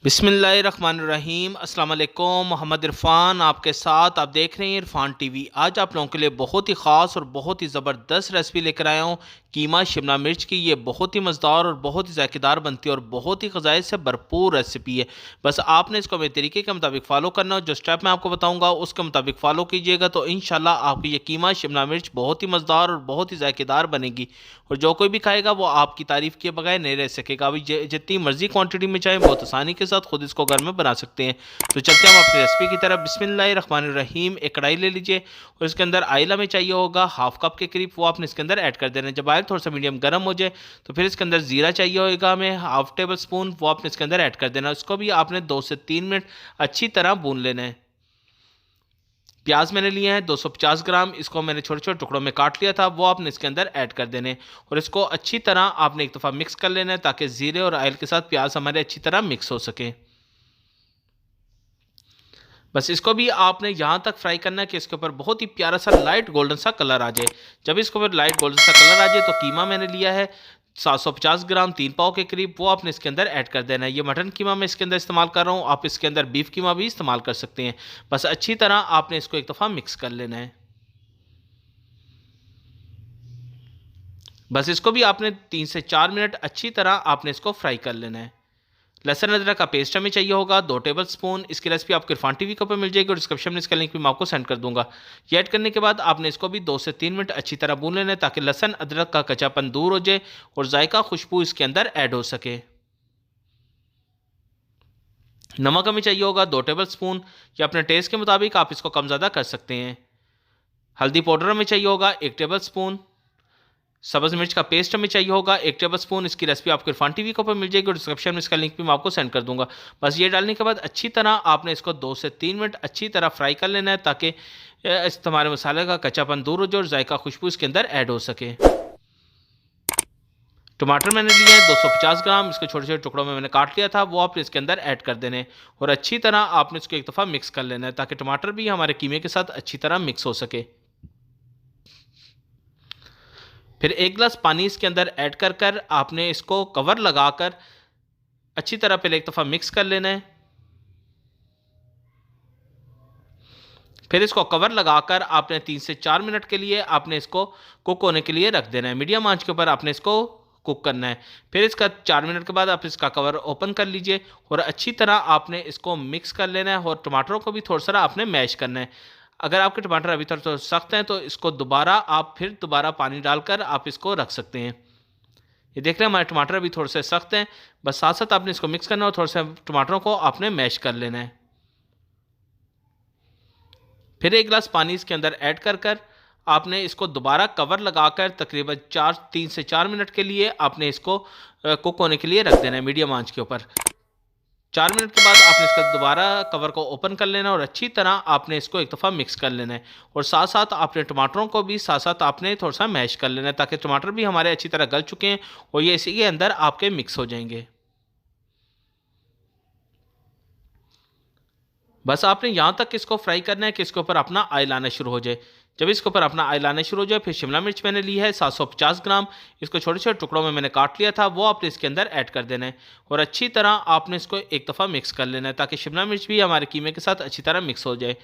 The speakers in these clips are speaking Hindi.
बिस्मिल्लाहिर्रहमानिर्रहीम। अस्सलाम वालेकुम। मोहम्मद इरफान आपके साथ, आप देख रहे हैं इरफान टीवी। आज आप लोगों के लिए बहुत ही ख़ास और बहुत ही ज़बरदस्त रेसिपी लेकर आया हूँ कीमा शिमला मिर्च की। ये बहुत ही मज़ेदार और बहुत ही ज़ायकेदार बनती है और बहुत ही ग़िज़ाई से भरपूर रेसिपी है। बस आपने इसको मेरे तरीके के मुताबिक फ़ॉलो करना है। जो स्टेप मैं आपको बताऊँगा उसके मुताबिक फ़ॉलो कीजिएगा तो इंशाल्लाह आपकी ये कीमा शिमला मिर्च बहुत ही मज़ेदार और बहुत ही ज़ायकेदार बनेगी और जो कोई भी खाएगा वो आपकी तारीफ़ किए बगैर नहीं रह सकेगा। अभी जितनी मर्ज़ी क्वान्टिटी में चाहे बहुत आसानी के साथ खुद इसको घर में बना सकते हैं। तो चलते हैं हम अपनी रेसिपी की तरफ। बिस्मिल्लाहिर्रहमानिर्रहीम। एक कढ़ाई ले लीजिए और इसके अंदर ऑयल हमें चाहिए होगा हाफ कप के करीब, वो आपने इसके अंदर ऐड कर देना है। जब ऑयल थोड़ा सा मीडियम गर्म हो जाए तो फिर इसके अंदर ज़ीरा चाहिए होगा हमें हाफ टेबल स्पून, वो आपने इसके अंदर ऐड कर देना है। उसको भी आपने 2 से 3 मिनट अच्छी तरह भून लेना है। प्याज मैंने लिए हैं 250 ग्राम, इसको मैंने छोटे छोटे टुकड़ों में काट लिया था, वो आपने इसके अंदर ऐड कर देने और इसको अच्छी तरह आपने एक दफ़ा मिक्स कर लेना है ताकि ज़ीरे और ऑयल के साथ प्याज हमारे अच्छी तरह मिक्स हो सके। बस इसको भी आपने यहाँ तक फ्राई करना है कि इसके ऊपर बहुत ही प्यारा सा लाइट गोल्डन सा कलर आ जाए। जब इसके ऊपर लाइट गोल्डन सा कलर आ जाए तो कीमा मैंने लिया है 750 ग्राम, 3 पाव के करीब, वो आपने इसके अंदर ऐड कर देना है। ये मटन कीमा मैं इसके अंदर इस्तेमाल कर रहा हूँ, आप इसके अंदर बीफ कीमा भी इस्तेमाल कर सकते हैं। बस अच्छी तरह आपने इसको एक दफ़ा मिक्स कर लेना है। बस इसको भी आपने 3 से 4 मिनट अच्छी तरह आपने इसको फ्राई कर लेना है। लहसुन अदरक का पेस्ट हमें चाहिए होगा 2 टेबल स्पून। इसकी रेसिपी आपको इरफान टीवी के ऊपर मिल जाएगी और डिस्क्रिप्शन में इसका लिंक भी मैं आपको सेंड कर दूंगा। ये ऐड करने के बाद आपने इसको भी 2 से 3 मिनट अच्छी तरह भून लेना है ताकि लहसुन अदरक का कच्चापन दूर हो जाए और जायका खुशबू इसके अंदर ऐड हो सके। नमक हमें चाहिए होगा 2 टेबल स्पून, या अपने टेस्ट के मुताबिक आप इसको कम ज़्यादा कर सकते हैं। हल्दी पाउडर हमें चाहिए होगा 1 टेबल स्पून। सब्ज़ मिर्च का पेस्ट हमें चाहिए होगा 1 टेबल स्पून। इसकी रेसिपी आपको इरफान टीवी के ऊपर मिल जाएगी और डिस्क्रिप्शन में इसका लिंक भी मैं आपको सेंड कर दूंगा। बस ये डालने के बाद अच्छी तरह आपने इसको 2 से 3 मिनट अच्छी तरह फ्राई कर लेना है ताकि इस हमारे मसाले का कच्चापन दूर हो जाए और जायका खुशबू इसके अंदर ऐड हो सके। टमाटर मैंने लिए हैं 250 ग्राम, इसके छोटे छोटे टुकड़ों में मैंने काट लिया था, वो आपने इसके अंदर ऐड कर देने और अच्छी तरह आपने इसको एक दफ़ा मिक्स कर लेना है ताकि टमाटर भी हमारे कीमे के साथ अच्छी तरह मिक्स हो सके। फिर 1 गिलास पानी इसके अंदर ऐड कर कर आपने इसको कवर लगाकर अच्छी तरह पहले एक दफ़ा मिक्स कर लेना है। फिर इसको कवर लगाकर आपने 3 से 4 मिनट के लिए आपने इसको कुक होने के लिए रख देना है। मीडियम आंच के ऊपर आपने इसको कुक करना है। फिर इसका 4 मिनट के बाद आप इसका कवर ओपन कर लीजिए और अच्छी तरह आपने इसको मिक्स कर लेना है और टमाटरों को भी थोड़ा सा आपने मैश करना है। अगर आपके टमाटर अभी तक तो सख्त हैं तो इसको दोबारा आप फिर दोबारा पानी डालकर आप इसको रख सकते हैं। ये देख रहे हैं हमारे टमाटर अभी थोड़े से सख्त हैं। बस साथ साथ आपने इसको मिक्स करना है और थोड़ा सा टमाटरों को आपने मैश कर लेना है। फिर 1 गिलास पानी इसके अंदर ऐड कर कर आपने इसको दोबारा कवर लगाकर तकरीबन 3 से 4 मिनट के लिए आपने इसको कुक होने के लिए रख देना है मीडियम आंच के ऊपर। 4 मिनट के बाद आपने इसका दोबारा कवर को ओपन कर लेना और अच्छी तरह आपने इसको एक दफ़ा मिक्स कर लेना है और साथ साथ आपने टमाटरों को भी साथ साथ आपने थोड़ा सा मैश कर लेना है ताकि टमाटर भी हमारे अच्छी तरह गल चुके हैं और ये इसी के अंदर आपके मिक्स हो जाएंगे। बस आपने यहाँ तक इसको फ्राई करना है कि इसके ऊपर अपना ऑयल आना शुरू हो जाए। जब इसके ऊपर अपना ऑयल आना शुरू हो जाए फिर शिमला मिर्च मैंने ली है 750 ग्राम, इसको छोटे छोटे टुकड़ों में मैंने काट लिया था, वो आपने इसके अंदर ऐड कर देना है और अच्छी तरह आपने इसको एक दफ़ा मिक्स कर लेना है ताकि शिमला मिर्च भी हमारे कीमे के साथ अच्छी तरह मिक्स हो जाए।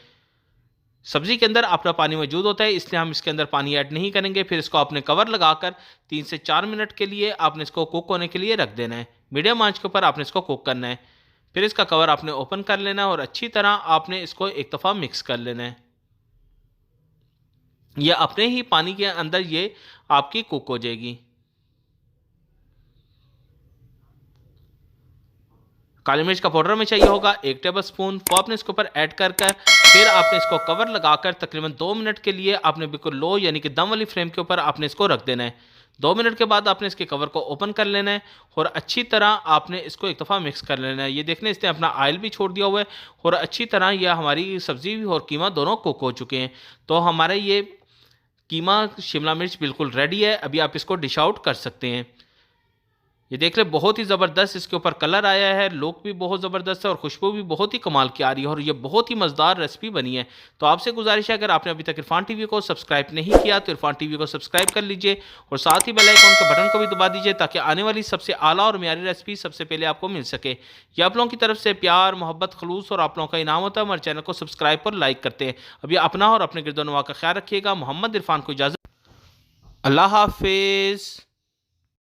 सब्जी के अंदर अपना पानी मौजूद होता है इसलिए हम इसके अंदर पानी ऐड नहीं करेंगे। फिर इसको आपने कवर लगाकर 3 से 4 मिनट के लिए आपने इसको कुक होने के लिए रख देना है। मीडियम आंच के ऊपर आपने इसको कुक करना है। फिर इसका कवर आपने ओपन कर लेना है और अच्छी तरह आपने इसको एक दफ़ा मिक्स कर लेना है। यह अपने ही पानी के अंदर ये आपकी कुक हो जाएगी। काली मिर्च का पाउडर हमें चाहिए होगा 1 टेबल स्पून, वो आपने इसके ऊपर ऐड कर कर फिर आपने इसको कवर लगाकर तकरीबन 2 मिनट के लिए आपने बिल्कुल लो यानी कि दम वाली फ्लेम के ऊपर आपने इसको रख देना है। 2 मिनट के बाद आपने इसके कवर को ओपन कर लेना है और अच्छी तरह आपने इसको एक दफ़ा मिक्स कर लेना है। ये देखने इसने अपना ऑयल भी छोड़ दिया हुआ है और अच्छी तरह यह हमारी सब्ज़ी और कीमा दोनों कुक हो चुके हैं। तो हमारे ये कीमा शिमला मिर्च बिल्कुल रेडी है। अभी आप इसको डिश आउट कर सकते हैं। ये देख ले बहुत ही ज़बरदस्त इसके ऊपर कलर आया है, लुक भी बहुत ज़बरदस्त है और खुशबू भी बहुत ही कमाल की आ रही है और ये बहुत ही मज़ेदार रेसिपी बनी है। तो आपसे गुजारिश है, अगर आपने अभी तक इरफान टीवी को सब्सक्राइब नहीं किया तो इरफान टीवी को सब्सक्राइब कर लीजिए और साथ ही बेल आइकन के बटन को भी दबा दीजिए ताकि आने वाली सबसे आला और म्यारी रेसिपी सबसे पहले आपको मिल सके। ये आप लोगों की तरफ से प्यार, मोहब्बत, खलूस और आप लोगों का इनाम होता है। हमारे चैनल को सब्सक्राइब और लाइक करते हैं। अभी अपना और अपने गिरदोनवा का ख्याल रखिएगा। मोहम्मद इरफान को इजाज़त। अल्लाह हाफिज़।